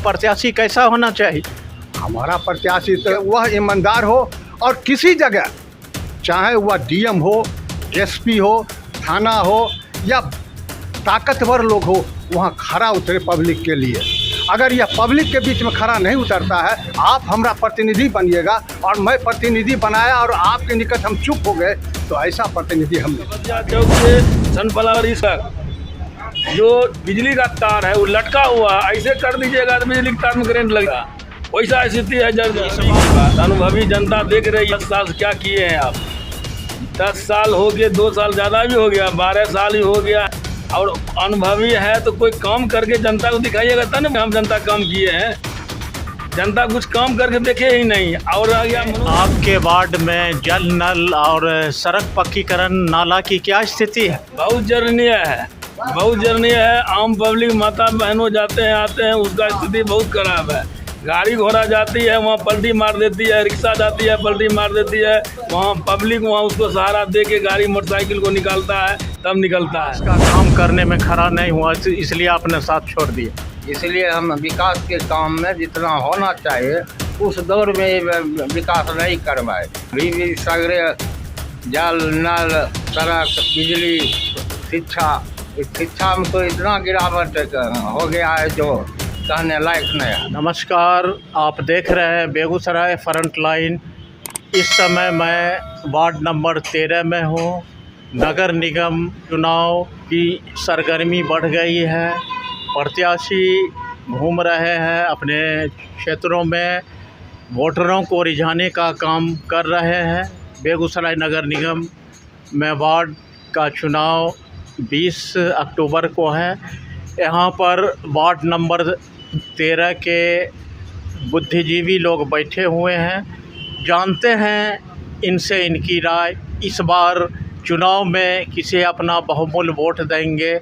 प्रत्याशी कैसा होना चाहिए? हमारा प्रत्याशी तो वह ईमानदार हो और किसी जगह, चाहे वह डीएम हो, एसपी हो, थाना हो या ताकतवर लोग हो, वहाँ खड़ा उतरे पब्लिक के लिए। अगर यह पब्लिक के बीच में खड़ा नहीं उतरता है, आप हमारा प्रतिनिधि बनिएगा और मैं प्रतिनिधि बनाया और आपके निकट हम चुप हो गए, तो ऐसा प्रतिनिधि हम चौक से सनफ्लावर तक जो बिजली का तार है वो लटका हुआ, ऐसे कर दीजिएगा तो बिजली के तार में करंट लगेगा। वैसा स्थिति है। जब अनुभवी जनता देख रही है 10 साल क्या किए हैं आप। 10 साल हो गए, 2 साल ज़्यादा भी हो गया, 12 साल ही हो गया, और अनुभवी है तो कोई काम करके जनता को दिखाइएगा तब ना हम जनता काम किए हैं। जनता कुछ काम करके देखे ही नहीं। और आ गया आपके वार्ड में जल नल और सड़क पक्कीकरण नाला की क्या स्थिति है? बहुत जरूरी है, बहुत जरूरी है। आम पब्लिक माता बहनों जाते हैं आते हैं, उसका स्थिति बहुत खराब है। गाड़ी घोड़ा जाती है वहाँ पलटी मार देती है, रिक्शा जाती है पलटी मार देती है, वहाँ पब्लिक वहाँ उसको सहारा दे के गाड़ी मोटरसाइकिल को निकालता है तब निकलता है। इसका काम करने में खड़ा नहीं हुआ, इसलिए आपने साथ छोड़ दिया। इसलिए हम विकास के काम में जितना होना चाहिए उस दौर में विकास नहीं करवाए। भी सगरे जल नल सड़क बिजली शिक्षा में तो इतना गिरावट हो गया है जो कहने लायक नहीं है। नमस्कार, आप देख रहे हैं बेगूसराय फ्रंट लाइन। इस समय मैं वार्ड नंबर 13 में हूँ। नगर निगम चुनाव की सरगर्मी बढ़ गई है। प्रत्याशी घूम रहे हैं अपने क्षेत्रों में, वोटरों को रिझाने का काम कर रहे हैं। बेगूसराय नगर निगम में वार्ड का चुनाव 20 अक्टूबर को है। यहाँ पर वार्ड नंबर 13 के बुद्धिजीवी लोग बैठे हुए हैं, जानते हैं इनसे इनकी राय। इस बार चुनाव में किसे अपना बहुमूल्य वोट देंगे,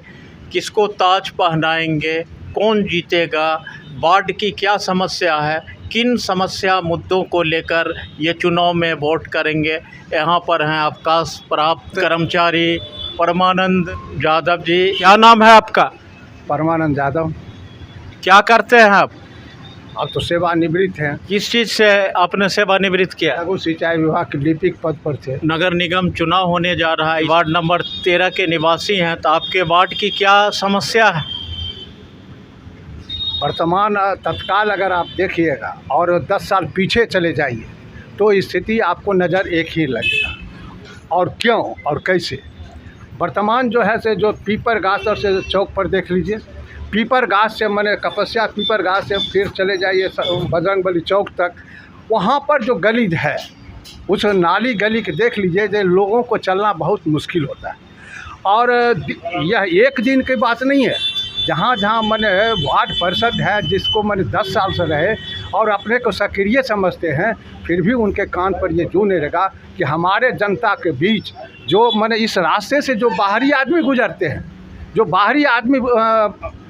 किसको ताज पहनाएंगे, कौन जीतेगा, वार्ड की क्या समस्या है, किन समस्या मुद्दों को लेकर ये चुनाव में वोट करेंगे। यहाँ पर हैं अवकाश प्राप्त कर्मचारी परमानंद यादव जी। क्या नाम है आपका? परमानंद यादव। क्या करते हैं आप? अब तो सेवानिवृत्त हैं। किस चीज़ से आपने सेवानिवृत्त किया? लघु सिंचाई विभाग के लिपिक पद पर थे। नगर निगम चुनाव होने जा रहा है, वार्ड नंबर 13 के निवासी हैं, तो आपके वार्ड की क्या समस्या है? वर्तमान तत्काल अगर आप देखिएगा और 10 साल पीछे चले जाइए तो स्थिति आपको नज़र एक ही लगेगा। और क्यों और कैसे? वर्तमान जो है से जो पीपर घास और से चौक पर देख लीजिए, पीपर घास से मैंने कपस्या पीपर घास से फिर चले जाइए बजरंगबली चौक तक, वहाँ पर जो गली है उस नाली गली के देख लीजिए जो लोगों को चलना बहुत मुश्किल होता है। और यह एक दिन की बात नहीं है। जहाँ जहाँ मैंने वार्ड पार्षद है जिसको मैंने 10 साल से रहे और अपने को सक्रिय समझते हैं, फिर भी उनके कान पर ये जू नहीं लगा कि हमारे जनता के बीच जो मैंने इस रास्ते से जो बाहरी आदमी गुजरते हैं, जो बाहरी आदमी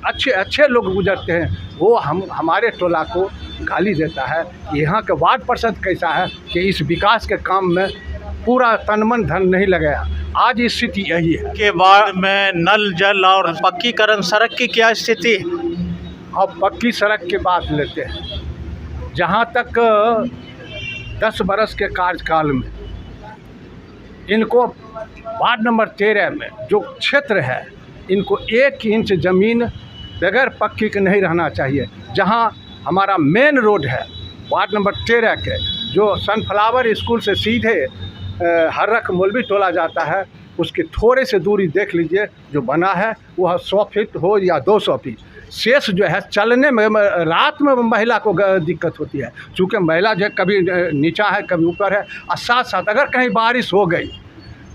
अच्छे लोग गुजरते हैं, वो हमारे टोला को गाली देता है कि यहाँ के वार्ड पार्षद कैसा है कि इस विकास के काम में पूरा तन मन धन नहीं लगाया। आज स्थिति यही है के वार्ड में नल जल और पक्कीकरण सड़क की क्या स्थिति है? अब पक्की सड़क की बात लेते हैं। जहाँ तक 10 बरस के कार्यकाल में इनको वार्ड नंबर 13 में जो क्षेत्र है, इनको 1 इंच ज़मीन बगैर पक्की के नहीं रहना चाहिए। जहाँ हमारा मेन रोड है वार्ड नंबर 13 के, जो सनफ्लावर स्कूल से सीधे हर्रख मौलवी टोला जाता है, उसकी थोड़े से दूरी देख लीजिए जो बना है, वह 100 फीट हो या 200 फीट। शेष जो है चलने में रात में महिला को दिक्कत होती है, चूँकि महिला जो कभी नीचा है कभी ऊपर है। और साथ साथ अगर कहीं बारिश हो गई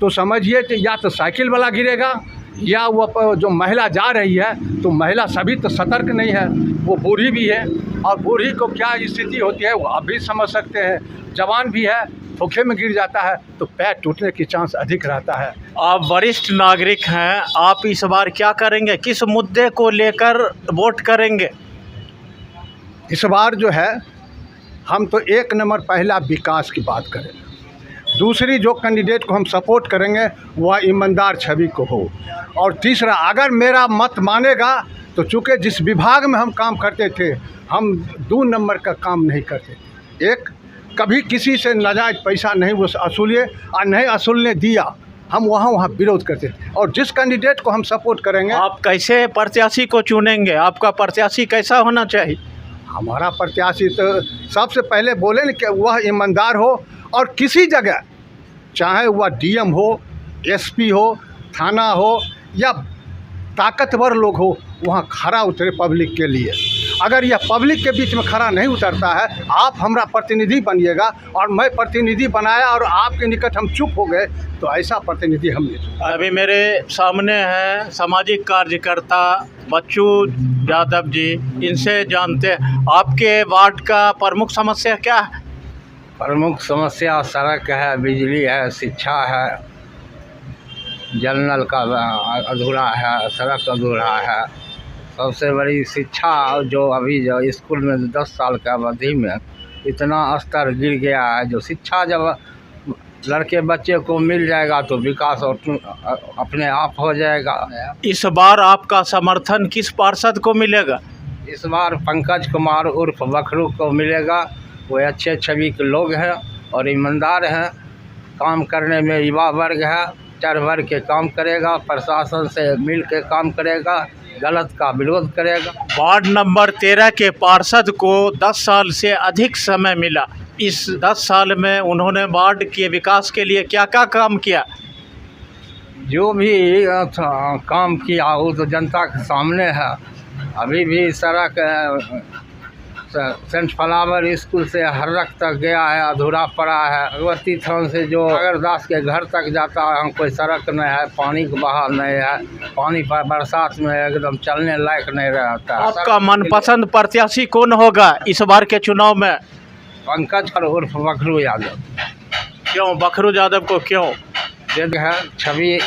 तो समझिए कि या तो साइकिल वाला गिरेगा या वो जो महिला जा रही है, तो महिला सभी तो सतर्क नहीं है, वो बूढ़ी भी है और बूढ़ी को क्या स्थिति होती है वो आप भी समझ सकते हैं। जवान भी है, धोखे में गिर जाता है तो पैर टूटने की चांस अधिक रहता है। आप वरिष्ठ नागरिक हैं, आप इस बार क्या करेंगे, किस मुद्दे को लेकर वोट करेंगे? इस बार जो है हम तो 1 नंबर पहला विकास की बात करेंगे। दूसरी जो कैंडिडेट को हम सपोर्ट करेंगे वह ईमानदार छवि को हो। और तीसरा, अगर मेरा मत मानेगा तो चूँकि जिस विभाग में हम काम करते थे, हम 2 नंबर का काम नहीं करते थे। एक, कभी किसी से नाजायज़ पैसा नहीं वो असूलिए और नहीं असूलने दिया, हम वहाँ विरोध करते थे। और जिस कैंडिडेट को हम सपोर्ट करेंगे, आप कैसे प्रत्याशी को चुनेंगे? आपका प्रत्याशी कैसा होना चाहिए? हमारा प्रत्याशी तो सबसे पहले बोले न कि वह ईमानदार हो और किसी जगह, चाहे वह डीएम हो, एसपी हो, थाना हो या ताकतवर लोग हो, वहाँ खरा उतरे पब्लिक के लिए। अगर यह पब्लिक के बीच में खरा नहीं उतरता है, आप हमारा प्रतिनिधि बनिएगा और मैं प्रतिनिधि बनाया और आपके निकट हम चुप हो गए, तो ऐसा प्रतिनिधि हम नहीं। अभी मेरे सामने हैं सामाजिक कार्यकर्ता बच्चू यादव जी, इनसे जानते हैं आपके वार्ड का प्रमुख समस्या क्या है? प्रमुख समस्या सड़क है, बिजली है, शिक्षा है, जल नल का अधूरा है, सड़क अधूरा है। सबसे बड़ी शिक्षा, जो अभी जो स्कूल में 10 साल का अवधि में इतना स्तर गिर गया है। जो शिक्षा जब लड़के बच्चे को मिल जाएगा तो विकास अपने आप हो जाएगा। इस बार आपका समर्थन किस पार्षद को मिलेगा? इस बार पंकज कुमार उर्फ बखरू को मिलेगा। वो अच्छे छवि के लोग हैं और ईमानदार हैं, काम करने में युवा वर्ग है, चढ़ बढ़ के काम करेगा, प्रशासन से मिल के काम करेगा, गलत का विरोध करेगा। वार्ड नंबर 13 के पार्षद को 10 साल से अधिक समय मिला। इस 10 साल में उन्होंने वार्ड के विकास के लिए क्या क्या काम किया? जो भी काम किया वो तो जनता के सामने है। अभी भी सड़क सेंट फ्लावर स्कूल से हर्रक तक गया है, अधूरा पड़ा है। भगवती थान से जो अगरदास के घर तक जाता है, कोई सड़क नहीं है, पानी का बहाव नहीं है, पानी पर बरसात में एकदम चलने लायक नहीं रहता। आपका मनपसंद प्रत्याशी कौन होगा इस बार के चुनाव में? पंकज उर्फ बखरू यादव। क्यों बखरू यादव को क्यों? जग है, छवि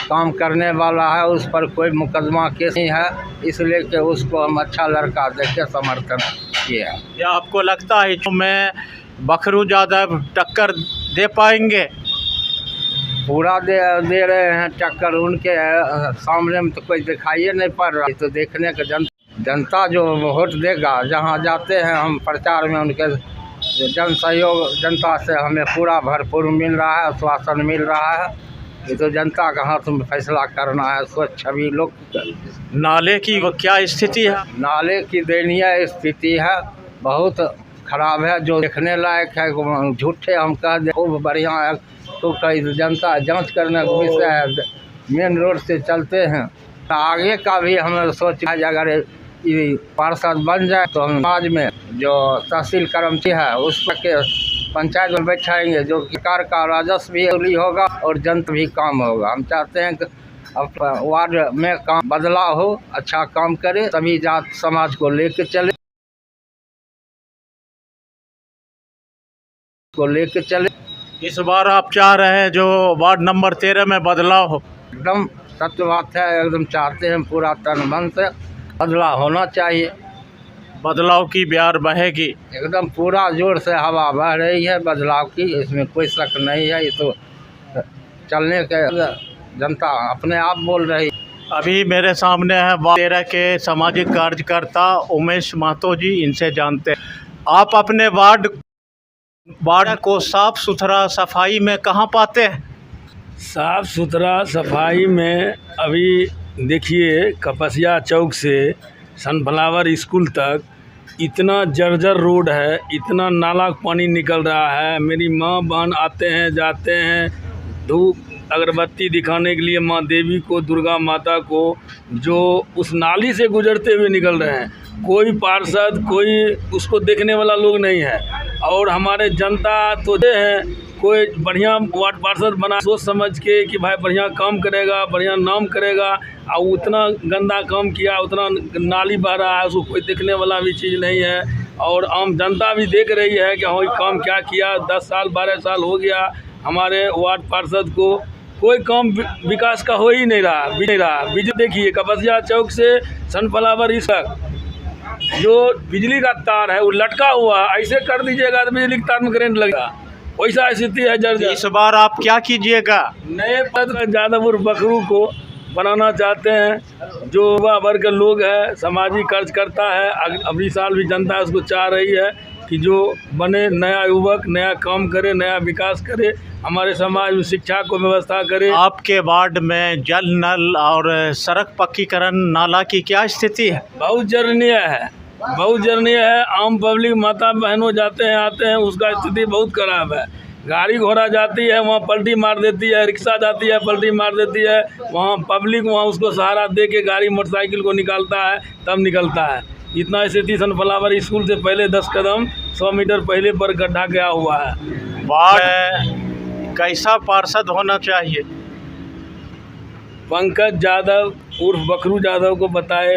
काम करने वाला है, उस पर कोई मुकदमा केस नहीं है, इसलिए कि उसको हम अच्छा लड़का देख के समर्थन किया। क्या आपको लगता है तो मैं बखरू यादव टक्कर दे पाएंगे? पूरा दे रहे हैं टक्कर। उनके सामने में तो कोई दिखाई नहीं पड़ रहा। तो देखने का जनता जो वोट देगा, जहाँ जाते हैं हम प्रचार में, उनके जन सहयोग जनता से हमें पूरा भरपूर मिल रहा है, आश्वासन मिल रहा है। ये तो जनता का हाथ में फैसला करना है। स्वच्छ छवि लोग। नाले की वो क्या स्थिति है? नाले की दयनीय स्थिति है, बहुत खराब है। जो देखने लायक है, झूठे हम कह दे खूब बढ़िया है, तो कई जनता जांच करने का विषय है। मेन रोड से चलते हैं, आगे का भी हमें सोच है, अगर पार्षद बन जाए तो हम समाज में जो तहसील कर्मचारी है उस पर के पंचायत में बैठाएंगे, जो सरकार का राजस्व भी होगा और जनता भी काम होगा। हम चाहते हैं कि अब वार्ड में काम बदलाव हो, अच्छा काम करे, सभी जात समाज को लेके चले। इस बार आप चाह रहे हैं जो वार्ड नंबर 13 में बदलाव हो? एकदम सत्य बात है, एकदम चाहते हैं, पूरा तन मन से बदलाव होना चाहिए। बदलाव की ब्यार बहेगी? एकदम पूरा जोर से हवा बह रही है बदलाव की, इसमें कोई शक नहीं है। ये तो चलने के जनता अपने आप बोल रही। अभी मेरे सामने है वार्ड 13 के सामाजिक कार्यकर्ता उमेश महतो जी, इनसे जानते हैं आप अपने वार्ड को साफ सुथरा सफाई में कहाँ पाते हैं? साफ़ सुथरा सफाई में अभी देखिए, कपसिया चौक से सनफ्लावर स्कूल तक इतना जर्जर रोड है, इतना नाला पानी निकल रहा है। मेरी माँ बहन आते हैं जाते हैं, धूप अगरबत्ती दिखाने के लिए माँ देवी को, दुर्गा माता को, जो उस नाली से गुजरते हुए निकल रहे हैं। कोई पार्षद, कोई उसको देखने वाला लोग नहीं है। और हमारे जनता तो हैं, कोई बढ़िया वार्ड पार्षद बना सोच समझ के कि भाई बढ़िया काम करेगा, बढ़िया नाम करेगा, और उतना गंदा काम किया, उतना नाली बह रहा है, उसको कोई देखने वाला भी चीज़ नहीं है। और आम जनता भी देख रही है कि हाँ काम क्या किया। 10 साल 12 साल हो गया हमारे वार्ड पार्षद को, कोई काम विकास का हो ही नहीं रहा। बिजली देखिए, कपसिया चौक से सनफ्लावर तक जो बिजली का तार है वो लटका हुआ, ऐसे कर दीजिएगा तो बिजली के तार में करंट लगेगा, वैसा स्थिति है जर्जर। इस बार आप क्या कीजिएगा? नए पद यादव बखरू को बनाना चाहते हैं। जो युवा वर्ग के लोग है सामाजिक कार्य करता है, अगली साल भी जनता उसको चाह रही है कि जो बने नया युवक, नया काम करे, नया विकास करे, हमारे समाज में शिक्षा को व्यवस्था करे। आपके वार्ड में जल नल और सड़क पक्कीकरण नाला की क्या स्थिति है? बहुत जरूरी है, बहुत जरूरी है। आम पब्लिक माता बहनों जाते हैं आते हैं, उसका स्थिति बहुत खराब है। गाड़ी घोड़ा जाती है वहाँ पलटी मार देती है, रिक्शा जाती है पलटी मार देती है, वहाँ पब्लिक वहाँ उसको सहारा दे के गाड़ी मोटरसाइकिल को निकालता है तब निकलता है। इतना स्थिति सनफ्लावर स्कूल से पहले 10 कदम 100 मीटर पहले पर गड्ढा गया हुआ है। वार्ड कैसा पार्षद होना चाहिए? पंकज यादव उर्फ बखरू यादव को बताए,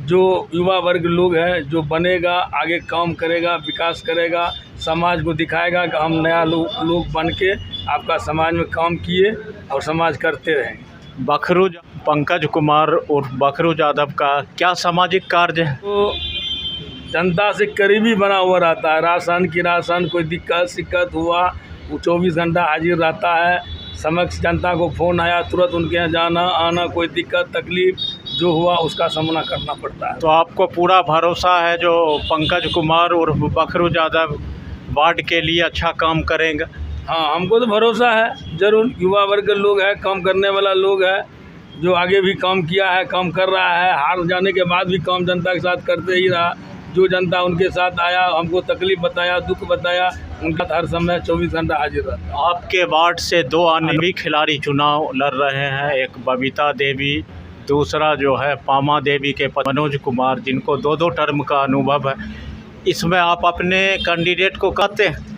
जो युवा वर्ग लोग हैं, जो बनेगा आगे काम करेगा, विकास करेगा, समाज को दिखाएगा कि हम नया लोग बन के आपका समाज में काम किए और समाज करते रहेंगे। बखरू पंकज कुमार उर्फ बखरू यादव का क्या सामाजिक कार्य है? तो जनता से करीबी बना हुआ रहता है। राशन कोई दिक्कत शिक्कत हुआ वो 24 घंटा हाजिर रहता है। समक्ष जनता को फ़ोन आया तुरंत उनके यहाँ जाना आना, कोई दिक्कत तकलीफ जो हुआ उसका सामना करना पड़ता है। तो आपको पूरा भरोसा है जो पंकज कुमार उर्फ बखरू यादव वार्ड के लिए अच्छा काम करेंगे? हाँ, हमको तो भरोसा है जरूर। युवा वर्ग के लोग है, काम करने वाला लोग है, जो आगे भी काम किया है, काम कर रहा है, हार जाने के बाद भी काम जनता के साथ करते ही रहा। जो जनता उनके साथ आया, हमको तकलीफ बताया, दुख बताया, उनका हर समय 24 घंटा हाजिर रहा। आपके वार्ड से 2 अन्य खिलाड़ी चुनाव लड़ रहे हैं, एक बबीता देवी, दूसरा जो है पामा देवी के मनोज कुमार, जिनको 2-2 टर्म का अनुभव है। इसमें आप अपने कैंडिडेट को कहते हैं?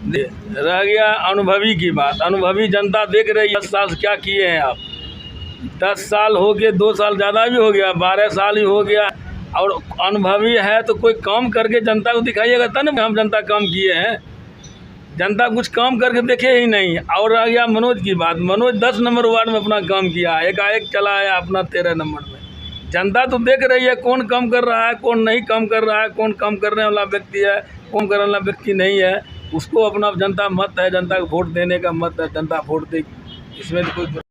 रह गया अनुभवी की बात। अनुभवी जनता देख रही है 10 साल से क्या किए हैं आप। 10 साल हो गए, 2 साल ज़्यादा भी हो गया, 12 साल ही हो गया। और अनुभवी है तो कोई काम करके जनता को दिखाइएगा तब ना हम जनता काम किए हैं। जनता कुछ काम करके देखे ही नहीं। और रह गया मनोज की बात। मनोज 10 नंबर वार्ड में अपना काम किया, एकाएक चला आया अपना 13 नंबर में। जनता तो देख रही है कौन काम कर रहा है, कौन नहीं काम कर रहा है, कौन काम करने वाला व्यक्ति है, कौन करने वाला व्यक्ति नहीं है। उसको अपना जनता मत है, जनता को वोट देने का मत है, जनता वोट देगी। इसमें तो कोई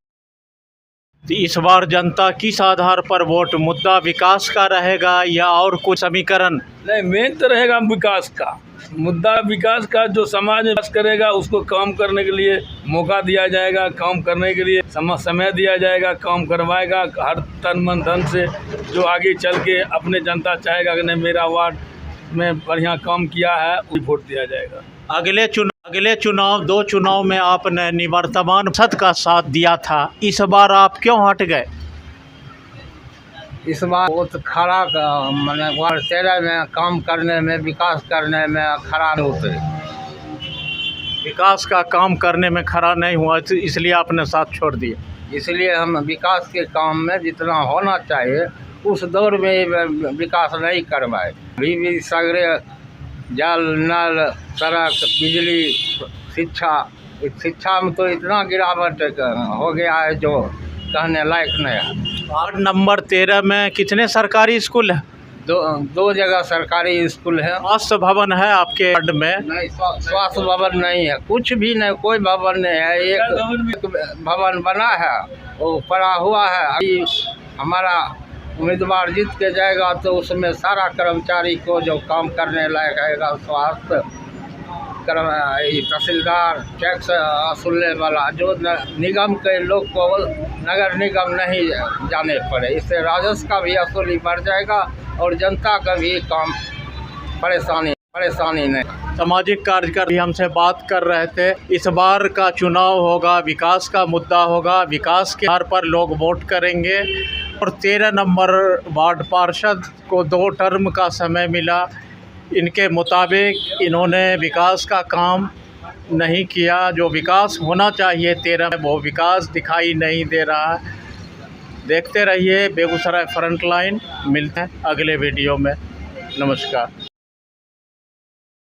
इस बार जनता किस आधार पर वोट, मुद्दा विकास का रहेगा या और कुछ समीकरण? नहीं, मेन तो रहेगा विकास का मुद्दा। विकास का जो समाज विकास करेगा उसको काम करने के लिए मौका दिया जाएगा, काम करने के लिए समय दिया जाएगा, काम करवाएगा हर तन मन धन से। जो आगे चल के अपने जनता चाहेगा कि नहीं मेरा वार्ड में बढ़िया काम किया है, उसे वोट दिया जाएगा। अगले चुनाव 2 चुनाव में आपने निवर्तमान सांसद का साथ दिया था, इस बार आप क्यों हट गए? इस बार बहुत खरा मैंने वार्ड 13 में काम करने में, विकास करने में खरा नहीं उतरे। विकास का काम करने में खरा नहीं हुआ इसलिए आपने साथ छोड़ दिया? इसलिए हम विकास के काम में जितना होना चाहिए उस दौर में विकास नहीं करवाए। अभी भी सगरे जल नल सड़क बिजली शिक्षा में तो इतना गिरावट हो गया है जो कहने लायक नहीं है। वार्ड नंबर 13 में कितने सरकारी स्कूल है? दो जगह सरकारी स्कूल है। स्वास्थ्य भवन है आपके वार्ड में? नहीं, स्वास्थ्य भवन नहीं है, कुछ भी नहीं, कोई भवन नहीं है। एक भवन बना है वो पड़ा हुआ है। अभी हमारा उम्मीदवार जीत के जाएगा तो उसमें सारा कर्मचारी को जो काम करने लायक आएगा, स्वास्थ्य तहसीलदार, टैक्स वसूलने वाला, जो निगम के लोग को नगर निगम नहीं जाने पड़े, इससे राजस्व का भी वसूली बढ़ जाएगा और जनता का भी काम परेशानी नहीं। सामाजिक कार्यकर्ता हमसे बात कर रहे थे। इस बार का चुनाव होगा, विकास का मुद्दा होगा, विकास के आधार पर लोग वोट करेंगे और 13 नंबर वार्ड पार्षद को 2 टर्म का समय मिला। इनके मुताबिक इन्होंने विकास का काम नहीं किया। जो विकास होना चाहिए 13 में वो विकास दिखाई नहीं दे रहा। देखते रहिए बेगूसराय फ्रंटलाइन। मिलते हैं अगले वीडियो में। नमस्कार।